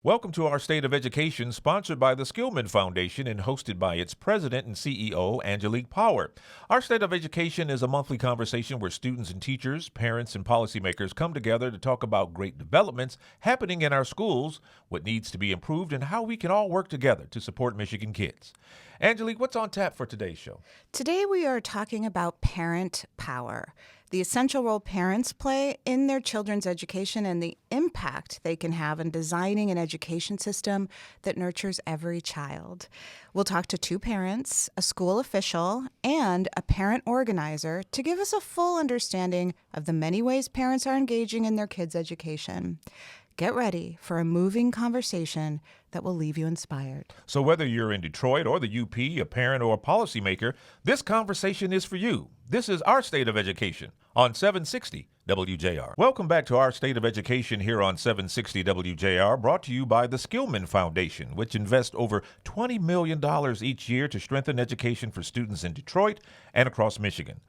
Welcome to our State of Education, sponsored by the Skillman Foundation and hosted by its president and CEO, Angelique Power. Our State of Education is a monthly conversation where students and teachers, parents, and policymakers come together to talk about great developments happening in our schools, what needs to be improved, and how we can all work together to support Michigan kids. Angelique, what's on tap for today's show? Today we are talking about parent power, the essential role parents play in their children's education and the impact they can have in designing an education system that nurtures every child. We'll talk to two parents, a school official, and a parent organizer to give us a full understanding of the many ways parents are engaging in their kids' education. Get ready for a moving conversation that will leave you inspired. So whether you're in Detroit or the UP, a parent or a policymaker, this conversation is for you. This is Our State of Education on 760 WJR. Welcome back to Our State of Education here on 760 WJR, brought to you by the Skillman Foundation, which invests over $20 million each year to strengthen education for students in Detroit and across Michigan.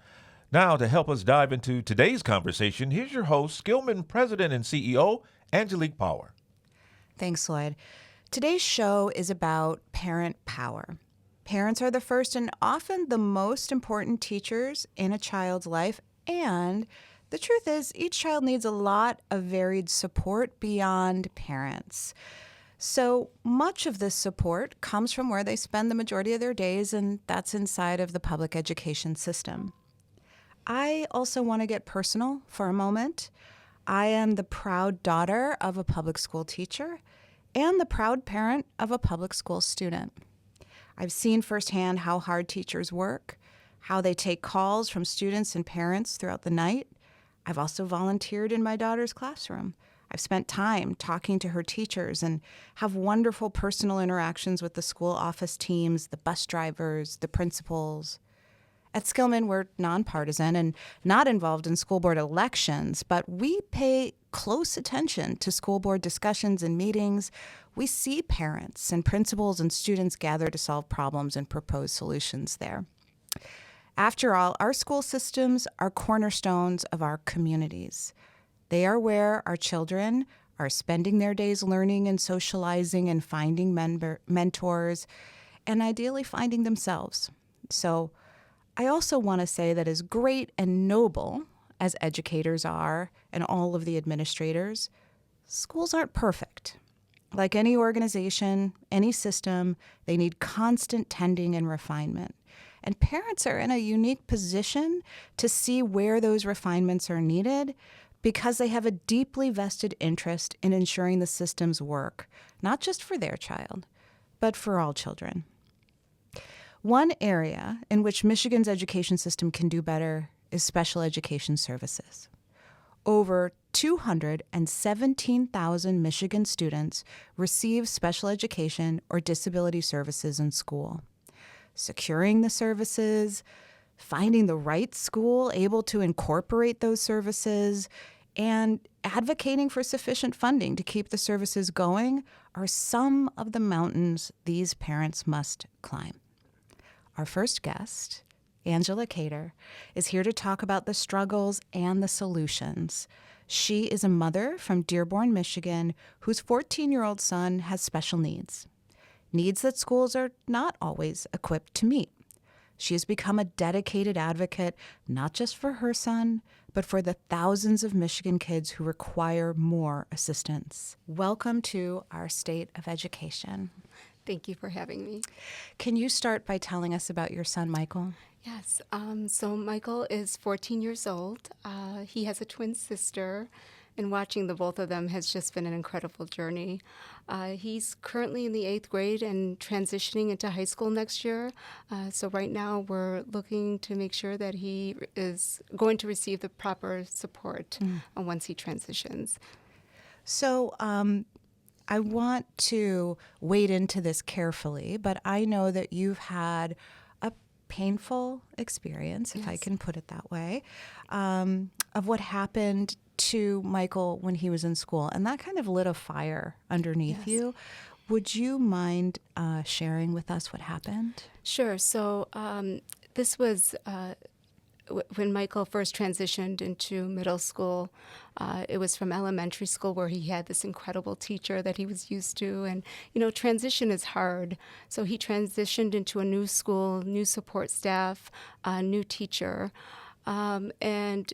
Now, to help us dive into today's conversation, here's your host, Skillman President and CEO, Angelique Power. Thanks, Lloyd. Today's show is about parent power. Parents are the first and often the most important teachers in a child's life, and the truth is each child needs a lot of varied support beyond parents. So much of this support comes from where they spend the majority of their days, and that's inside of the public education system. I also want to get personal for a moment. I am the proud daughter of a public school teacher and the proud parent of a public school student. I've seen firsthand how hard teachers work, how they take calls from students and parents throughout the night. I've also volunteered in my daughter's classroom. I've spent time talking to her teachers and have wonderful personal interactions with the school office teams, the bus drivers, the principals. At Skillman, we're nonpartisan and not involved in school board elections, but we pay close attention to school board discussions and meetings. We see parents and principals and students gather to solve problems and propose solutions there. After all, our school systems are cornerstones of our communities. They are where our children are spending their days learning and socializing and finding mentors and ideally finding themselves. So I also want to say that as great and noble as educators are and all of the administrators, schools aren't perfect. Like any organization, any system, they need constant tending and refinement. And parents are in a unique position to see where those refinements are needed because they have a deeply vested interest in ensuring the systems work, not just for their child, but for all children. One area in which Michigan's education system can do better is special education services. Over 217,000 Michigan students receive special education or disability services in school. Securing the services, finding the right school able to incorporate those services, and advocating for sufficient funding to keep the services going are some of the mountains these parents must climb. Our first guest, Angela Khater, is here to talk about the struggles and the solutions. She is a mother from Dearborn, Michigan, whose 14-year-old son has special needs that schools are not always equipped to meet. She has become a dedicated advocate, not just for her son, but for the thousands of Michigan kids who require more assistance. Welcome to Our State of Education. Thank you for having me. Can you start by telling us about your son, Michael? Yes. So Michael is 14 years old. He has a twin sister, and watching the both of them has just been an incredible journey. He's currently in the 8th grade and transitioning into high school next year. So right now we're looking to make sure that he is going to receive the proper support once he transitions. So, I want to wade into this carefully, but I know that you've had a painful experience, if I can put it that way, of what happened to Michael when he was in school. And that kind of lit a fire underneath you. Would you mind sharing with us what happened? Sure. So this was when Michael first transitioned into middle school, it was from elementary school where he had this incredible teacher that he was used to. And, transition is hard. So he transitioned into a new school, new support staff, new teacher. And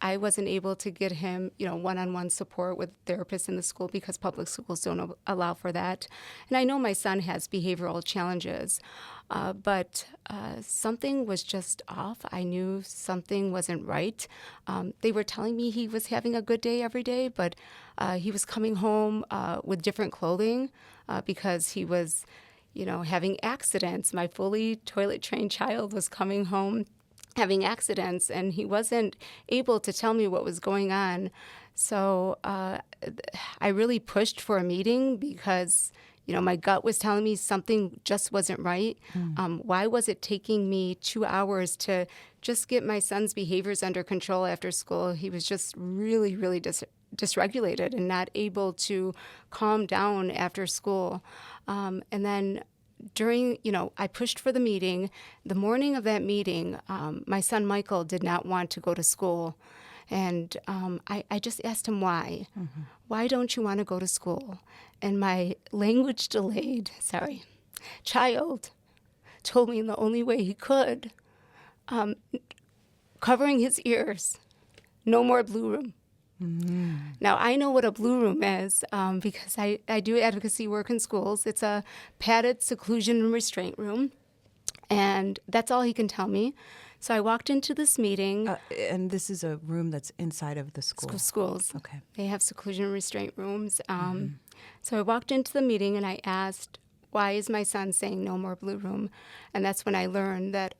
I wasn't able to get him, one-on-one support with therapists in the school because public schools don't allow for that. And I know my son has behavioral challenges, but something was just off. I knew something wasn't right. They were telling me he was having a good day every day, but he was coming home with different clothing because he was, having accidents. My fully toilet-trained child was coming home having accidents, and he wasn't able to tell me what was going on. So I really pushed for a meeting because, my gut was telling me something just wasn't right. Why was it taking me 2 hours to just get my son's behaviors under control after school? He was just really, really dysregulated and not able to calm down after school. And then I pushed for the meeting. The morning of that meeting, my son Michael did not want to go to school. And I just asked him why. Mm-hmm. Why don't you want to go to school? And my language delayed, child told me in the only way he could, covering his ears, no more blue room. Mm-hmm. Now, I know what a blue room is because I do advocacy work in schools. It's a padded seclusion and restraint room, and that's all he can tell me. So I walked into this meeting. And this is a room that's inside of the school? Schools. Okay. They have seclusion and restraint rooms. So I walked into the meeting, and I asked, why is my son saying no more blue room? And that's when I learned that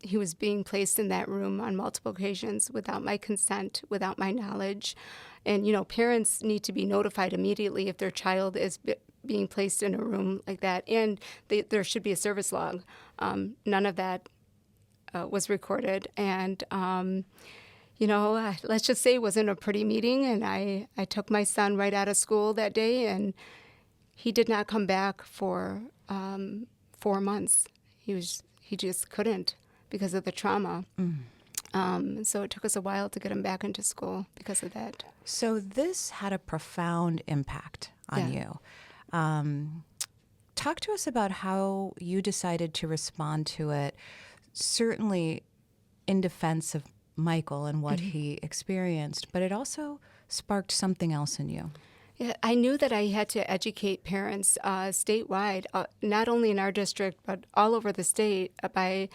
he was being placed in that room on multiple occasions without my consent, without my knowledge. And, parents need to be notified immediately if their child is being placed in a room like that. And there should be a service log. None of that was recorded. And, let's just say it wasn't a pretty meeting. And I took my son right out of school that day, and he did not come back for 4 months. He just couldn't because of the trauma. So it took us a while to get him back into school because of that. So this had a profound impact on you. Talk to us about how you decided to respond to it, certainly in defense of Michael and what he experienced, but it also sparked something else in you. Yeah, I knew that I had to educate parents statewide, not only in our district, but all over the state, by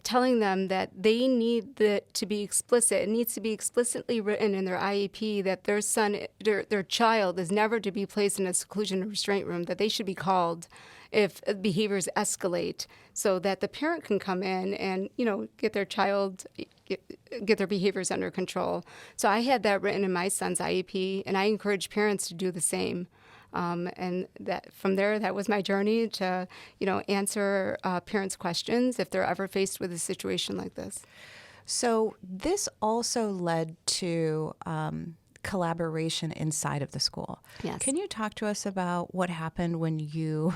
telling them that they need to be explicit. It needs to be explicitly written in their IEP that their son, their child is never to be placed in a seclusion or restraint room, that they should be called if behaviors escalate, so that the parent can come in and, get their child, get their behaviors under control. So I had that written in my son's IEP, and I encourage parents to do the same. And that from there, that was my journey to, answer parents' questions if they're ever faced with a situation like this. So this also led to collaboration inside of the school. Yes. Can you talk to us about what happened when you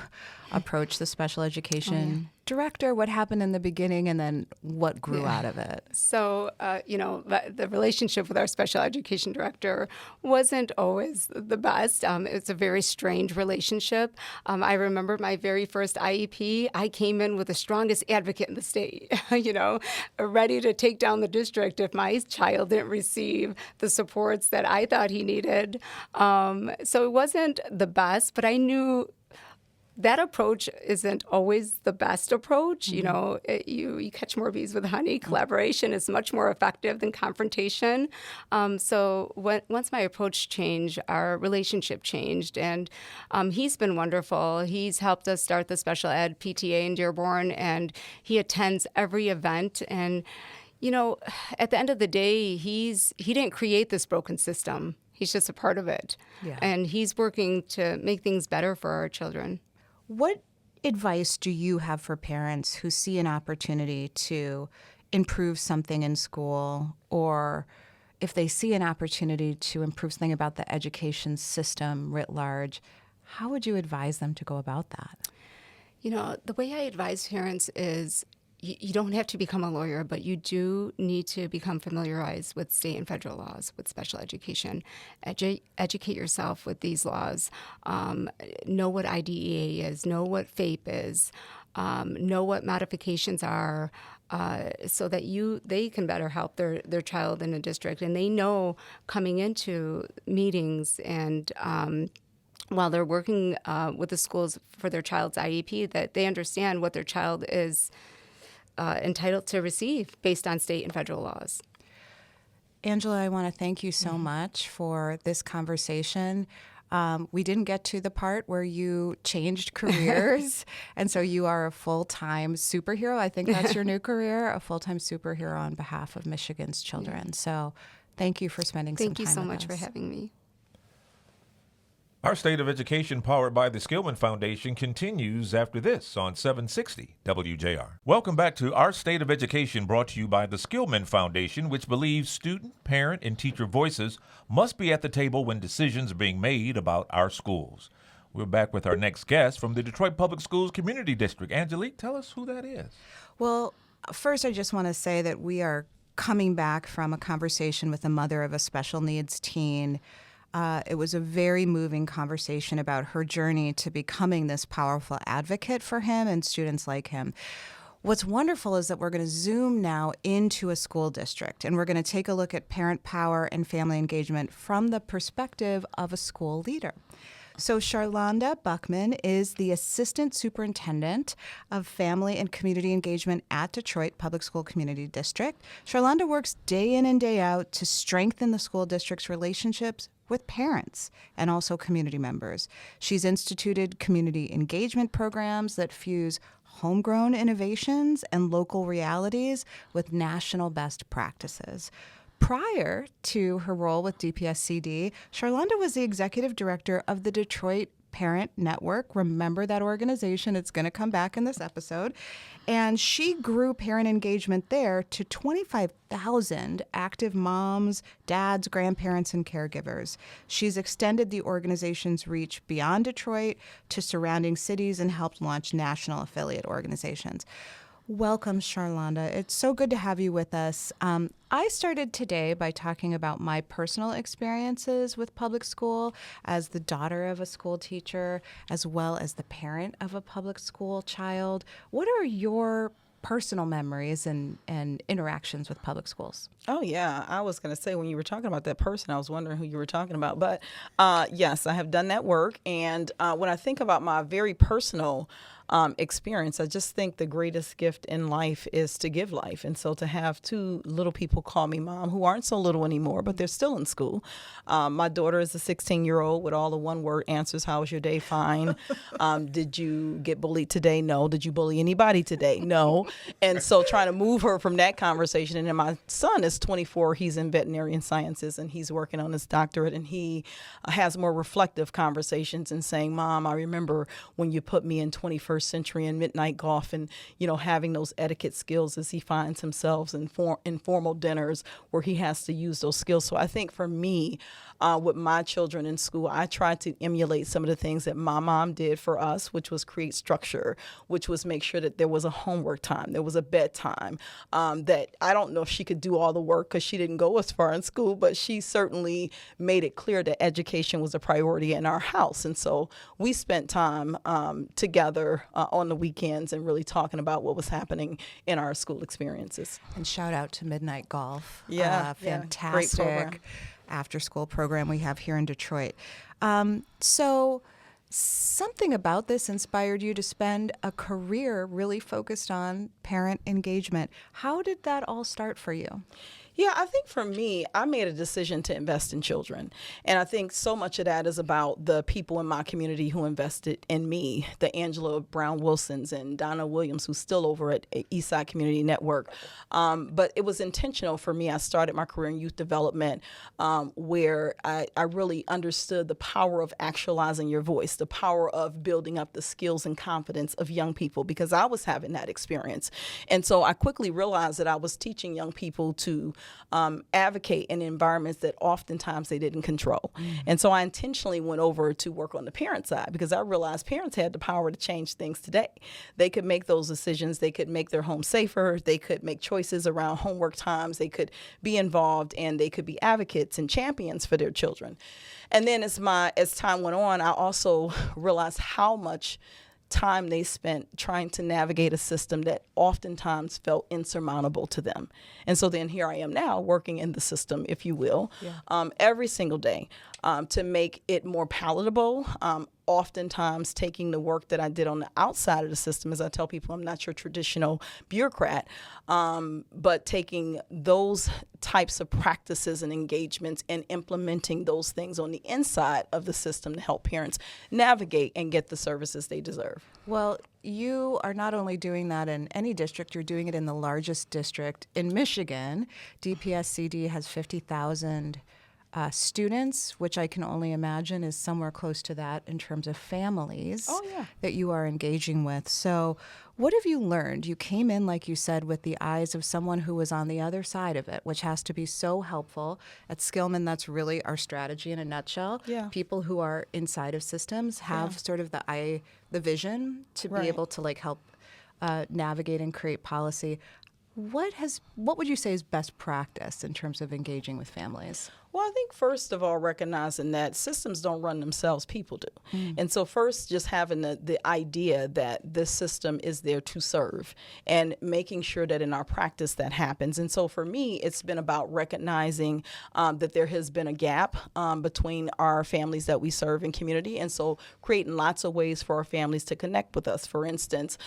approached the special education director? What happened in the beginning, and then what grew out of it? So, the relationship with our special education director wasn't always the best. It's a very strained relationship. I remember my very first IEP, I came in with the strongest advocate in the state, ready to take down the district if my child didn't receive the supports that I thought he needed. So it wasn't the best, but I knew that approach isn't always the best approach. Mm-hmm. You catch more bees with honey. Collaboration is much more effective than confrontation. So once my approach changed, our relationship changed, and he's been wonderful. He's helped us start the special ed PTA in Dearborn, and he attends every event. And at the end of the day, he didn't create this broken system. He's just a part of it, and he's working to make things better for our children. What advice do you have for parents who see an opportunity to improve something in school, or if they see an opportunity to improve something about the education system writ large? How would you advise them to go about that? The way I advise parents is, you don't have to become a lawyer, but you do need to become familiarized with state and federal laws, with special education. Educate yourself with these laws. Know what IDEA is. Know what FAPE is. Know what modifications are, so that they can better help their child in a district. And they know coming into meetings and while they're working with the schools for their child's IEP, that they understand what their child is entitled to receive based on state and federal laws. Angela, I want to thank you so much for this conversation. We didn't get to the part where you changed careers, and so you are a full-time superhero. I think that's your new career, a full-time superhero on behalf of Michigan's children. Yeah. So thank you for spending some time with us. Thank you so much for having me. Our State of Education, powered by the Skillman Foundation, continues after this on 760 WJR. Welcome back to Our State of Education, brought to you by the Skillman Foundation, which believes student, parent, and teacher voices must be at the table when decisions are being made about our schools. We're back with our next guest from the Detroit Public Schools Community District. Angelique, tell us who that is. Well, first I just want to say that we are coming back from a conversation with a mother of a special needs teen. It was a very moving conversation about her journey to becoming this powerful advocate for him and students like him. What's wonderful is that we're going to zoom now into a school district, and we're going to take a look at parent power and family engagement from the perspective of a school leader. So Sharlonda Buckman is the Assistant Superintendent of Family and Community Engagement at Detroit Public School Community District. Sharlonda works day in and day out to strengthen the school district's relationships with parents and also community members. She's instituted community engagement programs that fuse homegrown innovations and local realities with national best practices. Prior to her role with DPSCD, Sharlonda was the executive director of the Detroit Parent Network. Remember that organization. It's going to come back in this episode. And she grew parent engagement there to 25,000 active moms, dads, grandparents, and caregivers. She's extended the organization's reach beyond Detroit to surrounding cities and helped launch national affiliate organizations. Welcome, Sharlonda. It's so good to have you with us. I started today by talking about my personal experiences with public school as the daughter of a school teacher, as well as the parent of a public school child. What are your personal memories and interactions with public schools? Oh, yeah. I was going to say, when you were talking about that person, I was wondering who you were talking about. But yes, I have done that work. And when I think about my very personal experience, I just think the greatest gift in life is to give life. And so to have two little people call me mom, who aren't so little anymore, but they're still in school. My daughter is a 16-year-old with all the one-word answers. How was your day? Fine. Did you get bullied today? No. Did you bully anybody today? No. And so trying to move her from that conversation. And then my son is 24. He's in veterinarian sciences, and he's working on his doctorate. And he has more reflective conversations and saying, Mom, I remember when you put me in 21st century and midnight golf, and having those etiquette skills as he finds himself in informal dinners where he has to use those skills. So I think for me, with my children in school, I tried to emulate some of the things that my mom did for us, which was create structure, which was make sure that there was a homework time, there was a bedtime, that I don't know if she could do all the work because she didn't go as far in school, but she certainly made it clear that education was a priority in our house. And so we spent time together on the weekends and really talking about what was happening in our school experiences. And shout out to Midnight Golf. Fantastic. Great program. After-school program we have here in Detroit. So something about this inspired you to spend a career really focused on parent engagement. How did that all start for you? Yeah, I think for me, I made a decision to invest in children. And I think so much of that is about the people in my community who invested in me, the Angela Brown Wilsons and Donna Williams, who's still over at Eastside Community Network. But it was intentional for me. I started my career in youth development, where I really understood the power of actualizing your voice, the power of building up the skills and confidence of young people, because I was having that experience. And so I quickly realized that I was teaching young people to advocate in environments that oftentimes they didn't control. And so I intentionally went over to work on the parent side because I realized parents had the power to change things today. They could make those decisions. They could make their home safer. They could make choices around homework times. They could be involved, and they could be advocates and champions for their children. And then as time went on, I also realized how much time they spent trying to navigate a system that oftentimes felt insurmountable to them. And so then here I am now working in the system, if you will, every single day to make it more palatable. Oftentimes taking the work that I did on the outside of the system, as I tell people, I'm not your traditional bureaucrat, but taking those types of practices and engagements and implementing those things on the inside of the system to help parents navigate and get the services they deserve. Well, you are not only doing that in any district, you're doing it in the largest district in Michigan. DPSCD has 50,000 students, which I can only imagine is somewhere close to that in terms of families that you are engaging with. So what have you learned? You came in, like you said, with the eyes of someone who was on the other side of it, which has to be so helpful. At Skillman, that's really our strategy in a nutshell. Yeah. People who are inside of systems have sort of the vision to be able to help navigate and create policy. What would you say is best practice in terms of engaging with families? Well, I think first of all, recognizing that systems don't run themselves, people do. And so first, just having the idea that this system is there to serve and making sure that in our practice that happens. And so for me, it's been about recognizing that there has been a gap between our families that we serve in community. And so creating lots of ways for our families to connect with us. For instance,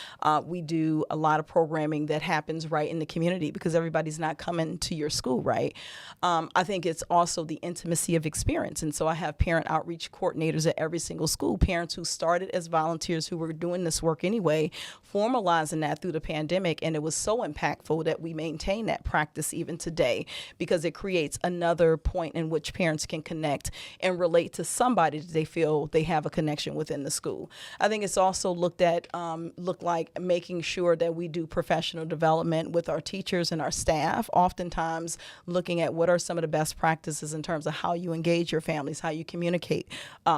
we do a lot of programming that happens right in the community because everybody's not coming to your school, right? I think it's also the intimacy of experience. And so I have parent outreach coordinators at every single school, parents who started as volunteers who were doing this work anyway, formalizing that through the pandemic. And it was so impactful that we maintain that practice even today because it creates another point in which parents can connect and relate to somebody that they feel they have a connection within the school. I think it's also looked like making sure that we do professional development with our teachers and our staff, oftentimes looking at what are some of the best practices in terms of how you engage your families, how you communicate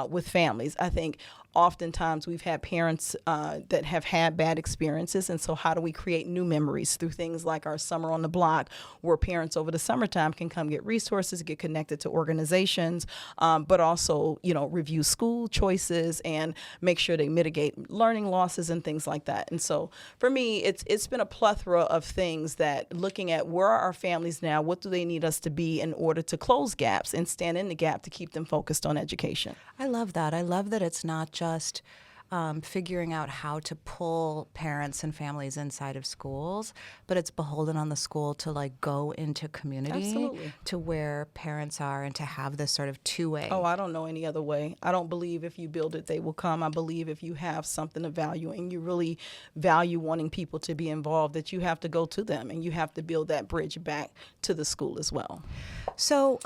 with families. I think oftentimes we've had parents that have had bad experiences, and so how do we create new memories through things like our Summer on the Block, where parents over the summertime can come get resources, get connected to organizations, but also, review school choices and make sure they mitigate learning losses and things like that. And so for me, it's been a plethora of things that looking at where are our families now, what do they need us to be in order to close gaps and stand in the gap to keep them focused on education. I love that. I love that it's not just figuring out how to pull parents and families inside of schools, but it's beholden on the school to go into community to where parents are and to have this sort of two-way. Oh, I don't know any other way. I don't believe if you build it, they will come. I believe if you have something of value and you really value wanting people to be involved, that you have to go to them and you have to build that bridge back to the school as well. So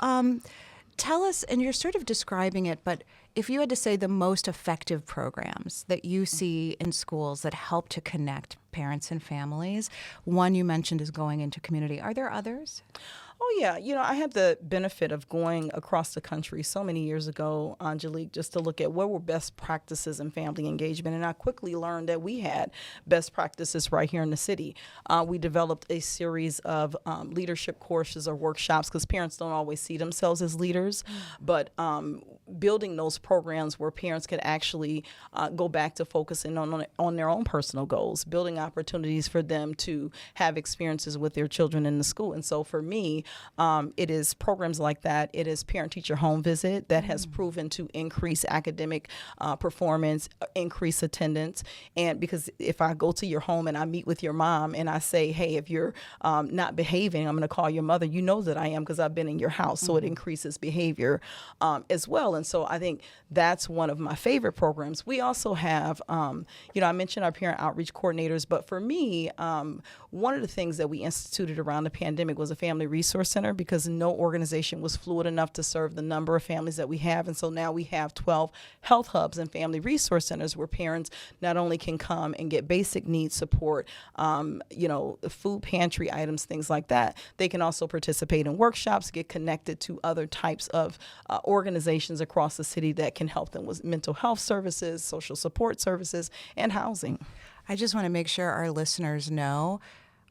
tell us, and you're sort of describing it, but if you had to say the most effective programs that you see in schools that help to connect parents and families, one you mentioned is going into community. Are there others? Oh, yeah. I had the benefit of going across the country so many years ago, Angelique, just to look at what were best practices in family engagement. And I quickly learned that we had best practices right here in the city. We developed a series of leadership courses or workshops because parents don't always see themselves as leaders, but building those programs where parents could actually go back to focusing on their own personal goals, building opportunities for them to have experiences with their children in the school. And so for me, it is programs like that. It is parent-teacher home visit that has proven to increase academic performance, increase attendance. And because if I go to your home and I meet with your mom and I say, hey, if you're not behaving, I'm going to call your mother. You know that I am because I've been in your house. So it increases behavior as well. And so I think that's one of my favorite programs. We also have, I mentioned our parent outreach coordinators, but for me, one of the things that we instituted around the pandemic was a family resource center, because no organization was fluid enough to serve the number of families that we have. And so now we have 12 health hubs and family resource centers where parents not only can come and get basic needs support, food pantry items, things like that. They can also participate in workshops, get connected to other types of organizations across the city that can help them with mental health services, social support services, and housing. I just want to make sure our listeners know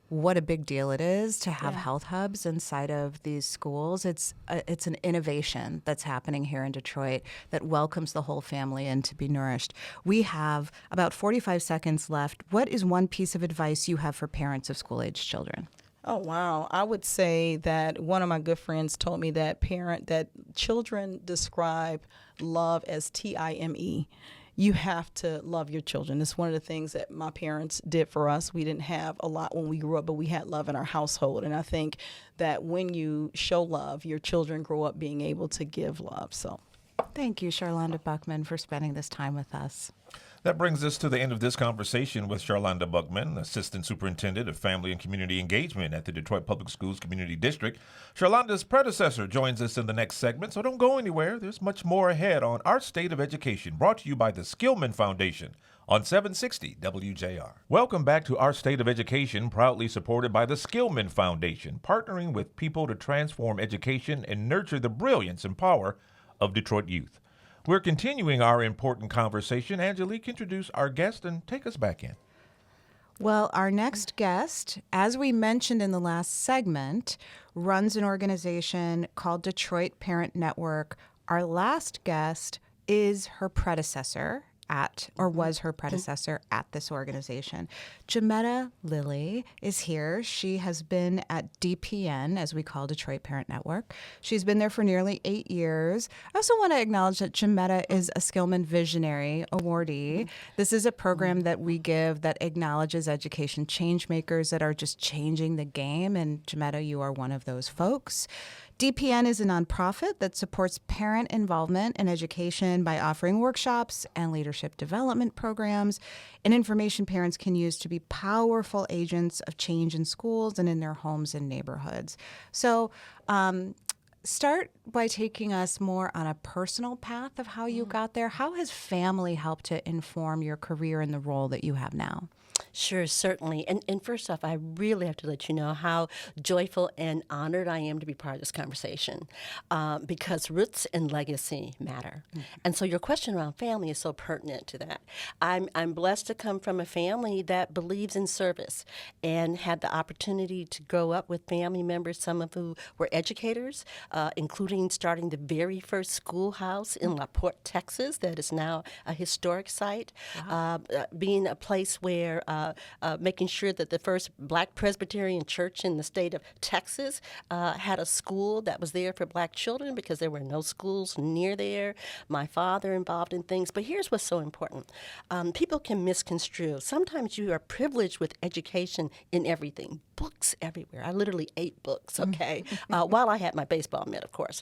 what a big deal it is to have health hubs inside of these schools. It's an innovation that's happening here in Detroit that welcomes the whole family in to be nourished. We have about 45 seconds left. What is one piece of advice you have for parents of school-aged children? Oh, wow. I would say that one of my good friends told me that children describe love as TIME. You have to love your children. It's one of the things that my parents did for us. We didn't have a lot when we grew up, but we had love in our household. And I think that when you show love, your children grow up being able to give love. So, thank you, Sharlonda Buckman, for spending this time with us. That brings us to the end of this conversation with Sharlonda Buckman, Assistant Superintendent of Family and Community Engagement at the Detroit Public Schools Community District. Sharlonda's predecessor joins us in the next segment, so don't go anywhere. There's much more ahead on Our State of Education, brought to you by the Skillman Foundation on 760 WJR. Welcome back to Our State of Education, proudly supported by the Skillman Foundation, partnering with people to transform education and nurture the brilliance and power of Detroit youth. We're continuing our important conversation. Angelique, introduce our guest and take us back in. Well, our next guest, as we mentioned in the last segment, runs an organization called Detroit Parent Network. Our last guest is her predecessor was her predecessor at this organization. Jametta Lilly is here. She has been at DPN, as we call Detroit Parent Network. She's been there for nearly 8 years. I also want to acknowledge that Jametta is a Skillman Visionary Awardee. This is a program that we give that acknowledges education change makers that are just changing the game, and Jametta, you are one of those folks. DPN is a nonprofit that supports parent involvement in education by offering workshops and leadership development programs and information parents can use to be powerful agents of change in schools and in their homes and neighborhoods. So start by taking us more on a personal path of how you got there. How has family helped to inform your career and the role that you have now? Sure, certainly. And first off, I really have to let you know how joyful and honored I am to be part of this conversation because roots and legacy matter. Mm-hmm. And so your question around family is so pertinent to that. I'm blessed to come from a family that believes in service and had the opportunity to grow up with family members, some of who were educators, including starting the very first schoolhouse in La Porte, Texas, that is now a historic site, being a place where making sure that the first Black Presbyterian church in the state of Texas had a school that was there for Black children because there were no schools near there. My father involved in things. But here's what's so important. People can misconstrue. Sometimes you are privileged with education in everything. Books everywhere. I literally ate books, okay, while I had my baseball mitt, of course.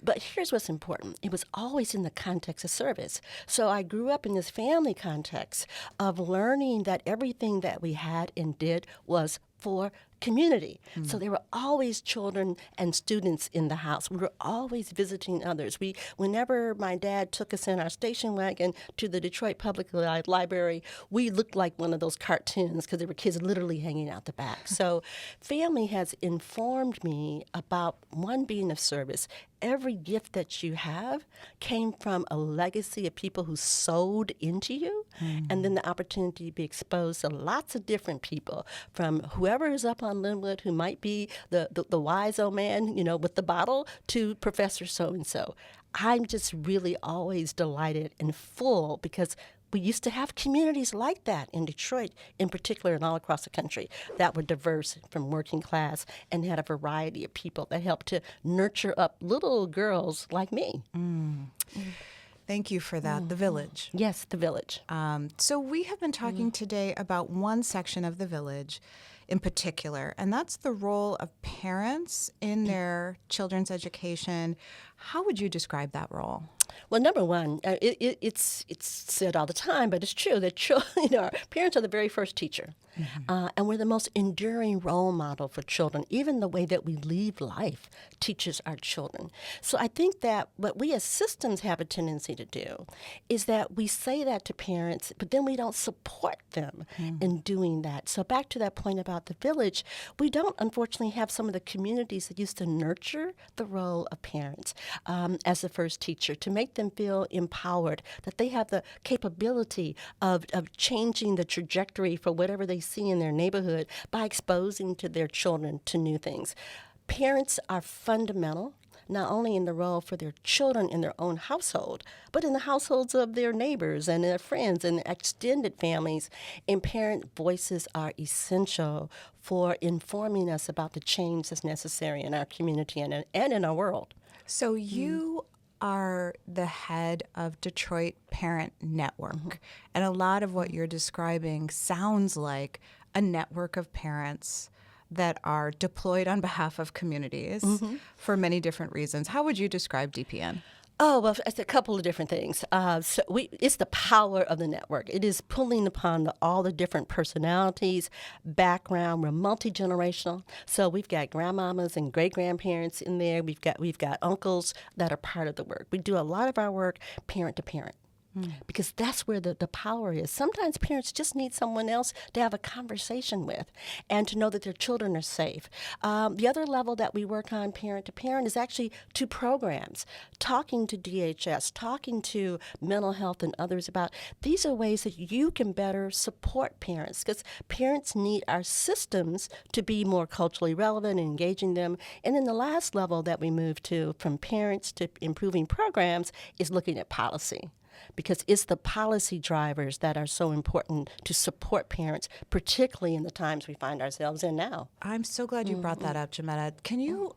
But here's what's important. It was always in the context of service. So I grew up in this family context of learning that everything that we had and did was for community. Mm-hmm. So there were always children and students in the house. We were always visiting others. Whenever my dad took us in our station wagon to the Detroit Public Library, we looked like one of those cartoons because there were kids literally hanging out the back. So family has informed me about, one, being of service. Every gift that you have came from a legacy of people who sowed into you, and then the opportunity to be exposed to lots of different people, from whoever is up on Linwood, who might be the wise old man, with the bottle, to Professor so-and-so. I'm just really always delighted and full because we used to have communities like that in Detroit in particular and all across the country that were diverse from working class and had a variety of people that helped to nurture up little girls like me. Thank you for that. The Village. Yes, the Village. So we have been talking today about one section of the Village in particular, and that's the role of parents in their children's education. How would you describe that role? Well, number one, it's said all the time, but it's true that our parents are the very first teacher, and we're the most enduring role model for children. Even the way that we lead life teaches our children. So I think that what we as systems have a tendency to do is that we say that to parents, but then we don't support them in doing that. So back to that point about the village, we don't unfortunately have some of the communities that used to nurture the role of parents as the first teacher, to make them feel empowered, that they have the capability of changing the trajectory for whatever they see in their neighborhood by exposing to their children to new things. Parents are fundamental, not only in the role for their children in their own household, but in the households of their neighbors and their friends and extended families. And parent voices are essential for informing us about the change that's necessary in our community and in our world. So you are the head of Detroit Parent Network. And a lot of what you're describing sounds like a network of parents that are deployed on behalf of communities for many different reasons. How would you describe DPN? Oh, well, it's a couple of different things. It's the power of the network. It is pulling upon all the different personalities, background. We're multi-generational. So we've got grandmamas and great-grandparents in there. We've got uncles that are part of the work. We do a lot of our work parent to parent. Because that's where the power is. Sometimes parents just need someone else to have a conversation with and to know that their children are safe. The other level that we work on parent to parent is actually 2 programs, talking to DHS, talking to mental health and others about these are ways that you can better support parents, because parents need our systems to be more culturally relevant and engaging them. And then the last level that we move to, from parents to improving programs, is looking at policy. Because it's the policy drivers that are so important to support parents, particularly in the times we find ourselves in now. I'm so glad you brought that up, Jametta. Can you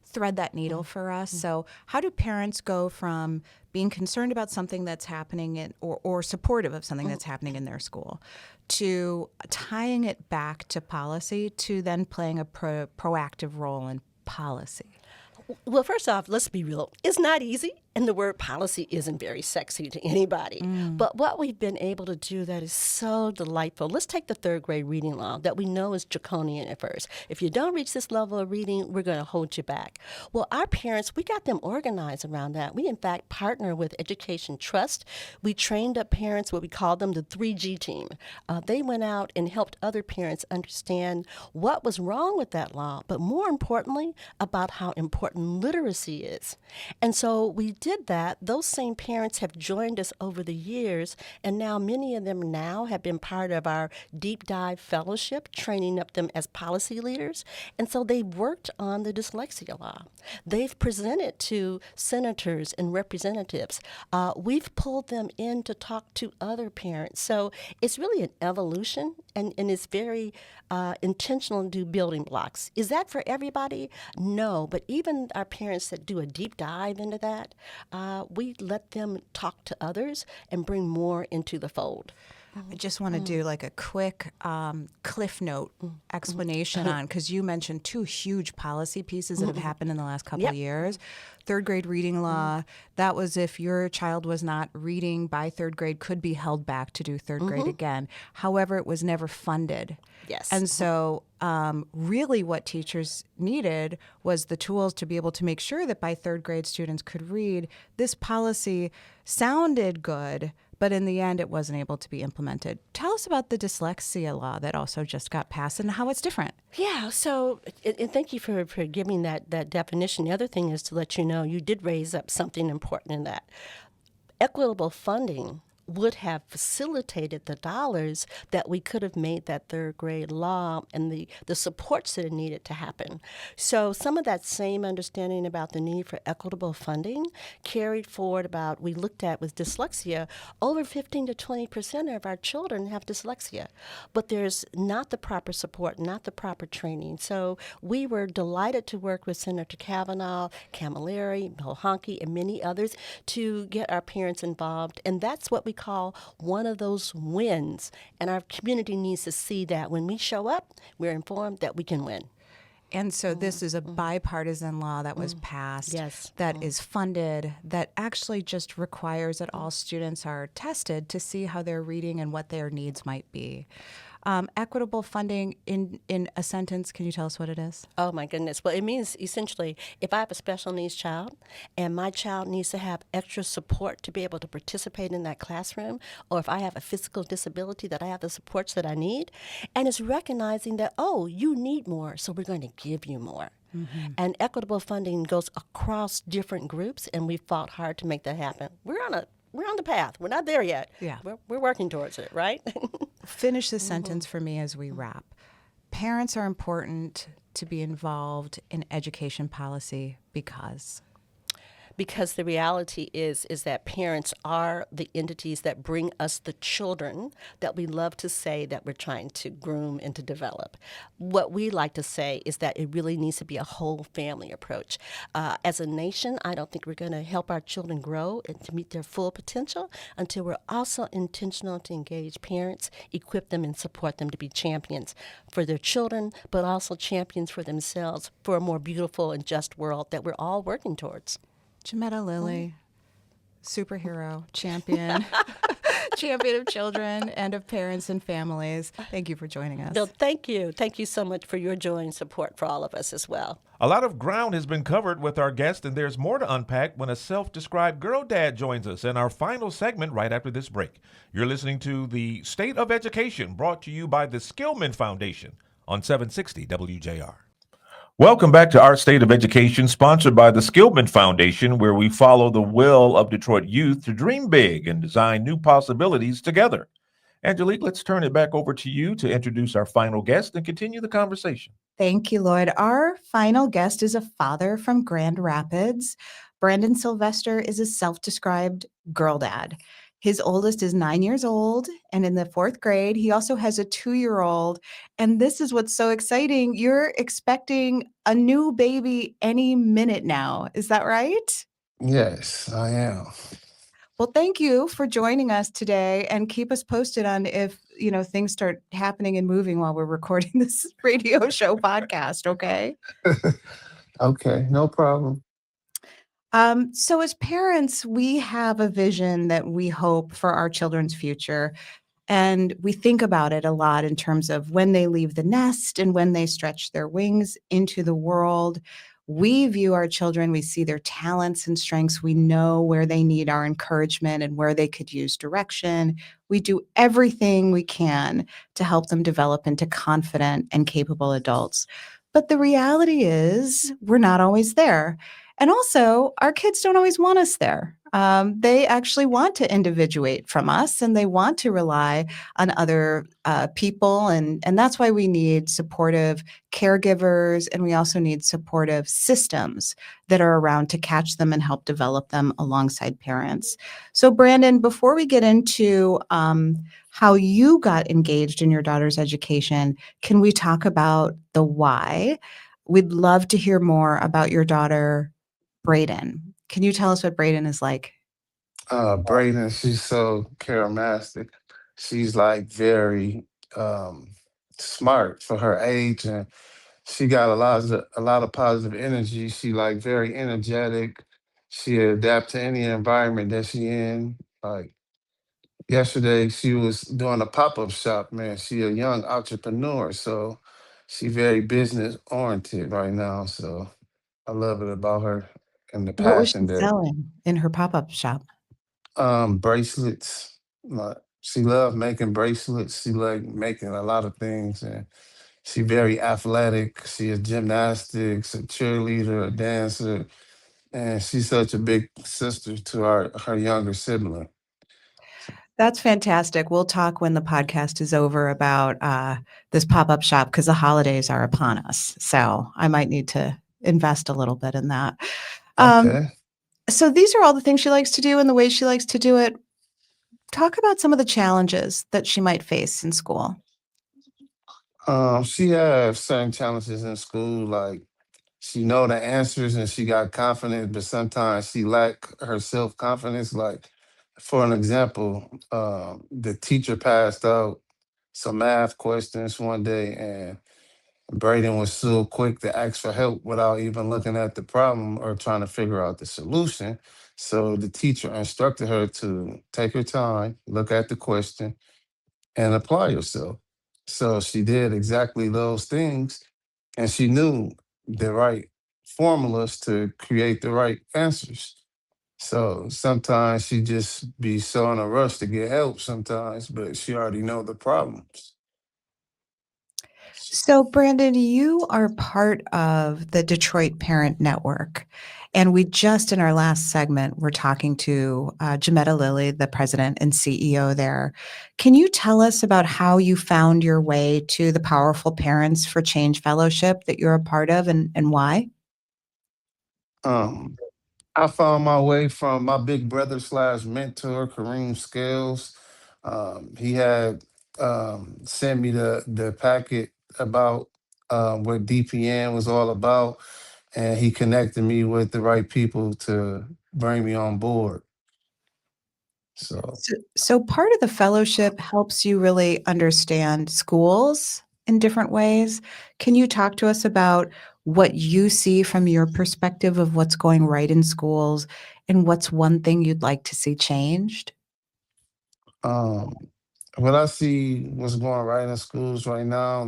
thread that needle for us? So how do parents go from being concerned about something that's happening or supportive of something that's happening in their school to tying it back to policy to then playing a proactive role in policy? Well, first off, let's be real. It's not easy, and the word policy isn't very sexy to anybody. But what we've been able to do that is so delightful. Let's take the 3rd grade reading law that we know is draconian at first. If you don't reach this level of reading, we're going to hold you back. Well, our parents, we got them organized around that. We, in fact, partner with Education Trust. We trained up parents, what we call them the 3G team. They went out and helped other parents understand what was wrong with that law, but more importantly, about how important literacy is. And so we did that. Those same parents have joined us over the years, and now many of them now have been part of our deep dive fellowship, training up them as policy leaders. And so they've worked on the dyslexia law. They've presented to senators and representatives. We've pulled them in to talk to other parents. So it's really an evolution, and it's very intentional to do building blocks. Is that for everybody? No, but even our parents that do a deep dive into that, we let them talk to others and bring more into the fold. I just want to do like a quick Cliff Note explanation on, because you mentioned 2 huge policy pieces that have happened in the last couple of years. 3rd grade reading law, that was if your child was not reading by 3rd grade, could be held back to do 3rd grade again. However, it was never funded. Yes. And so really what teachers needed was the tools to be able to make sure that by 3rd grade students could read. This policy sounded good, but in the end, it wasn't able to be implemented. Tell us about the dyslexia law that also just got passed and how it's different. Yeah, so and thank you for giving that definition. The other thing is to let you know you did raise up something important in that. Equitable funding would have facilitated the dollars that we could have made that 3rd grade law and the supports that it needed to happen. So some of that same understanding about the need for equitable funding carried forward about, we looked at with dyslexia, over 15 to 20% of our children have dyslexia, but there's not the proper support, not the proper training. So we were delighted to work with Senator Kavanaugh, Camilleri, Bill Honke, and many others to get our parents involved, and that's what we call one of those wins. And our community needs to see that when we show up, we're informed that we can win. And so this is a bipartisan law that was passed, Yes. that is funded, that actually just requires that all students are tested to see how they're reading and what their needs might be. Equitable funding, in a sentence, can you tell us what it is? Oh my goodness. Well, it means essentially if I have a special needs child and my child needs to have extra support to be able to participate in that classroom, or if I have a physical disability, that I have the supports that I need, and it's recognizing that, oh, you need more, so we're going to give you more. And equitable funding goes across different groups, and we fought hard to make that happen. We're on the path. We're not there yet. Yeah. We're working towards it, right? Finish the sentence for me as we wrap. Parents are important to be involved in education policy because. Because the reality is that parents are the entities that bring us the children that we love to say that we're trying to groom and to develop. What we like to say is that it really needs to be a whole family approach. As a nation, I don't think we're going to help our children grow and to meet their full potential until we're also intentional to engage parents, equip them, and support them to be champions for their children, but also champions for themselves for a more beautiful and just world that we're all working towards. Jametta Lilly, superhero, champion, champion of children and of parents and families. Thank you for joining us. Bill, thank you. Thank you so much for your joy and support for all of us as well. A lot of ground has been covered with our guest, and there's more to unpack when a self-described girl dad joins us in our final segment right after this break. You're listening to the State of Education, brought to you by the Skillman Foundation on 760 WJR. Welcome back to Our State of Education, sponsored by the Skillman Foundation, where we follow the will of Detroit youth to dream big and design new possibilities together. Angelique, let's turn it back over to you to introduce our final guest and continue the conversation. Thank you, Lloyd. Our final guest is a father from Grand Rapids. Brandon Sylvester is a self-described girl dad. His oldest is 9 years old and in the 4th grade. He also has a 2-year-old. And this is what's so exciting. You're expecting a new baby any minute now. Is that right? Yes, I am. Well, thank you for joining us today, and keep us posted on if, things start happening and moving while we're recording this radio show podcast, okay? Okay, no problem. So as parents, we have a vision that we hope for our children's future. And we think about it a lot in terms of when they leave the nest and when they stretch their wings into the world. We view our children, we see their talents and strengths. We know where they need our encouragement and where they could use direction. We do everything we can to help them develop into confident and capable adults. But the reality is we're not always there. And also, our kids don't always want us there. They actually want to individuate from us, and they want to rely on other people. And that's why we need supportive caregivers, and we also need supportive systems that are around to catch them and help develop them alongside parents. So, Brandon, before we get into how you got engaged in your daughter's education, can we talk about the why? We'd love to hear more about your daughter, Brayden. Can you tell us what Brayden is like? Brayden, she's so charismatic. She's like very smart for her age, and she got a lot of positive energy. She like very energetic. She adapt to any environment that she in. Like yesterday, she was doing a pop-up shop. Man, she a young entrepreneur, so she very business oriented right now. So I love it about her and the What was she passion that selling in her pop-up shop? bracelets. Like, she loved making bracelets. She liked making a lot of things, and she very athletic. She is gymnastics, a cheerleader, a dancer, and she's such a big sister to her younger sibling. That's fantastic. We'll talk when the podcast is over about this pop-up shop because the holidays are upon us. So I might need to invest a little bit in that. Okay. So these are all the things she likes to do and the way she likes to do it. Talk about some of the challenges that she might face in school. She has certain challenges in school, like she know the answers and she got confidence, but sometimes she lack her self confidence. Like for an example, the teacher passed out some math questions one day, and Braden was so quick to ask for help without even looking at the problem or trying to figure out the solution. So the teacher instructed her to take her time, look at the question, and apply yourself. So she did exactly those things, and she knew the right formulas to create the right answers. So sometimes she just be so in a rush to get help sometimes, but she already know the problems. So, Brandon, you are part of the Detroit Parent Network. And we just in our last segment, we're talking to Jametta Lilly, the president and CEO there. Can you tell us about how you found your way to the Powerful Parents for Change Fellowship that you're a part of and why? Um, I found my way from my big brother slash mentor, Kareem Scales. He had sent me the packet about what DPN was all about, and he connected me with the right people to bring me on board. So, So part of the fellowship helps you really understand schools in different ways. Can you talk to us about what you see from your perspective of what's going right in schools and what's one thing you'd like to see changed? um, what I see what's going right in schools right now,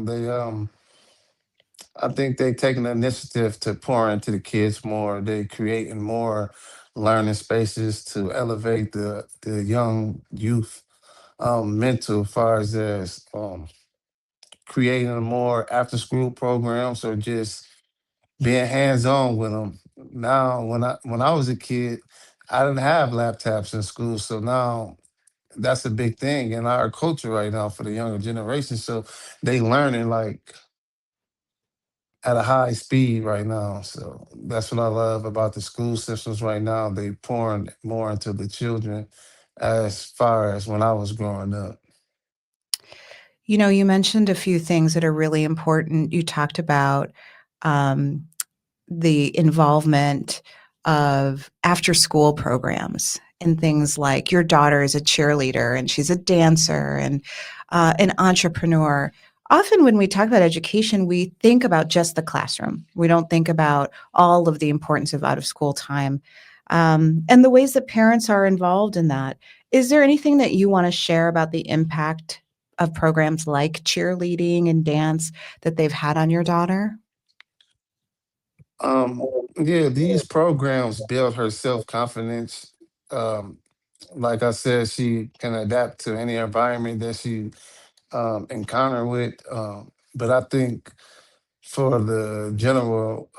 I think they taking the initiative to pour into the kids more. They creating more learning spaces to elevate the young youth mental, as far as creating more after school programs or just being hands on with them. Now, when I was a kid, I didn't have laptops in school, so now that's a big thing in our culture right now for the younger generation. So they learning like at a high speed right now. So that's what I love about the school systems right now. They pouring more into the children as far as when I was growing up. You know, you mentioned a few things that are really important. You talked about um, the involvement of after school programs and things like your daughter is a cheerleader and she's a dancer and an entrepreneur. Often, when we talk about education, we think about just the classroom. We don't think about all of the importance of out of school time and the ways that parents are involved in that. Is there anything that you want to share about the impact of programs like cheerleading and dance that they've had on your daughter? Um, yeah, these programs build her self confidence. Um, like I said, she can adapt to any environment that she encounter with. But I think for the general,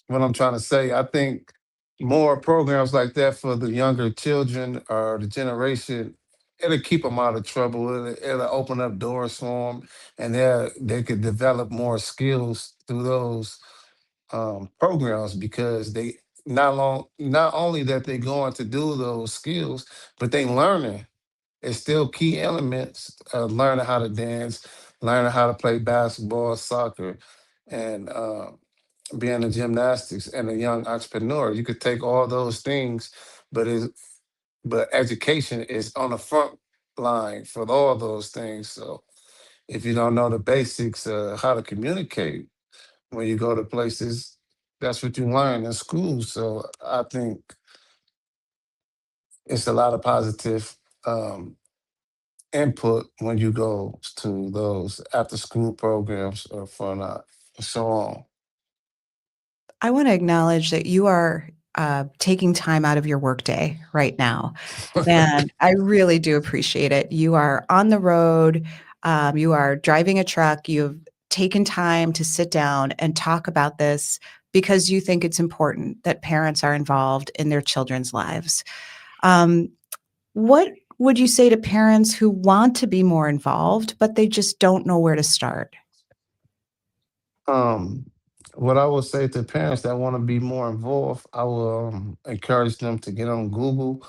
what I'm trying to say, I think more programs like that for the younger children or the generation, it'll keep them out of trouble. It'll open up doors for them, and they could develop more skills through those programs because they not only that they going to do those skills, but they learning. It's still key elements of learning how to dance, learning how to play basketball, soccer, and being a gymnastics and a young entrepreneur. You could take all those things, but education is on the front line for all those things. So if you don't know the basics of how to communicate when you go to places, that's what you learn in school. So I think it's a lot of positive um, input when you go to those after school programs or for not so on. I want to acknowledge that you are taking time out of your workday right now. And I really do appreciate it. You are on the road, you are driving a truck, you've taken time to sit down and talk about this because you think it's important that parents are involved in their children's lives. Um, what would you say to parents who want to be more involved, but they just don't know where to start? Um, what I would say to parents that want to be more involved, I will encourage them to get on Google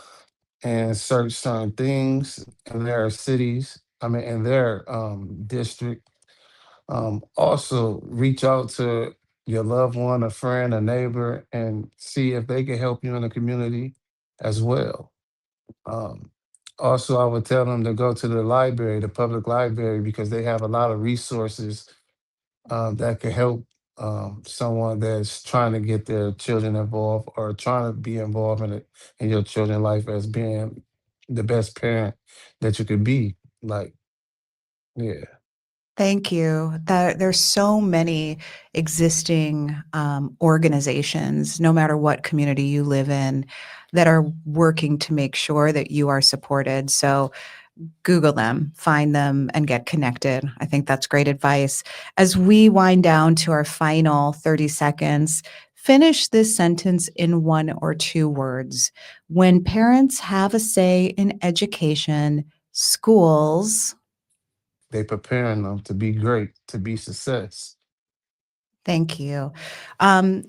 and search certain things in their cities. I mean, in their district. Also, reach out to your loved one, a friend, a neighbor, and see if they can help you in the community as well. Um, Also, I would tell them to go to the library, the public library, because they have a lot of resources that could help someone that's trying to get their children involved or trying to be involved in it in your children's life as being the best parent that you could be. Like, yeah. Thank you. There's so many existing organizations, no matter what community you live in, that are working to make sure that you are supported. So Google them, find them, and get connected. I think that's great advice. As we wind down to our final 30 seconds, finish this sentence in 1 or 2 words. When parents have a say in education, schools, They preparing them to be great, to be success. thank you. Um,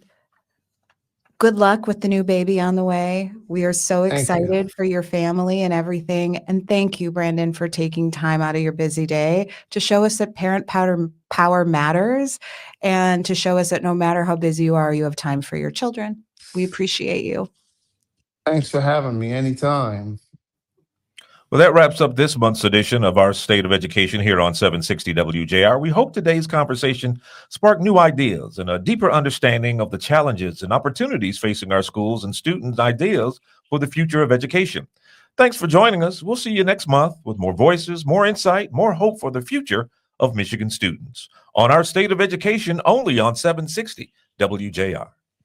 Good luck with the new baby on the way. We are so Thank you. excited for your family and everything. And thank you, Brandon, for taking time out of your busy day to show us that power matters and to show us that no matter how busy you are, you have time for your children. We appreciate you. Thanks for having me anytime. Well, that wraps up this month's edition of our State of Education here on 760 WJR. We hope today's conversation sparked new ideas and a deeper understanding of the challenges and opportunities facing our schools and students' ideas for the future of education. Thanks for joining us. We'll see you next month with more voices, more insight, more hope for the future of Michigan students on our State of Education only on 760 WJR.